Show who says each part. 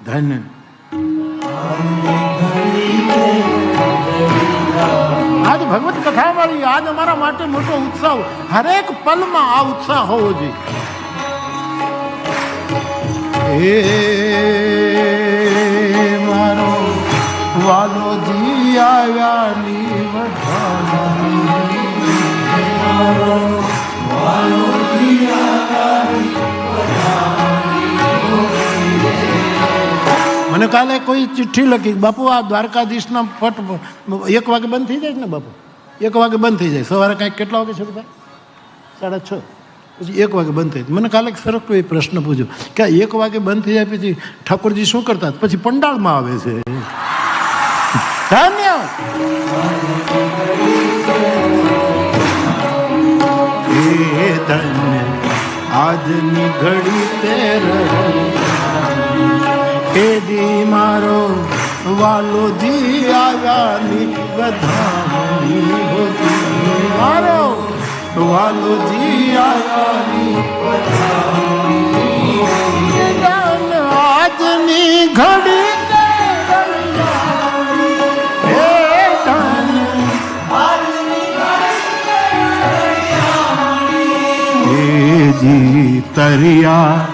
Speaker 1: ધન્ય આજ ભગવત કથા વાળી આજ અમારા માટે મોટો ઉત્સાહ, હરેક પલમાં આ ઉત્સાહ હોવો જોઈએ. એ મારો વાલોજી આવ્યાની મને કાલે કોઈ ચિઠ્ઠી લખી, બાપુ આ દ્વારકાધીશના પટ 1 વાગે બંધ થઈ જાય ને બાપુ, 1 વાગે બંધ થઈ જાય. સવારે કાંઈક કેટલા વાગે શરૂ થાય? 6:30. પછી 1 વાગે બંધ થઈ. મને કાલે સરસ કોઈ પ્રશ્ન પૂછ્યો કે 1 વાગે બંધ થઈ જાય પછી ઠાકોરજી શું કરતા? પછી પંડાળમાં આવે છે. ધન્યવાદ. એ ધન્ય આજની ઘડી તે એ દી મારો વાલોજી આવ્યાની વધામણી હોતી, મારો વાલોજી આવ્યાની આજની ઘડી તરિયા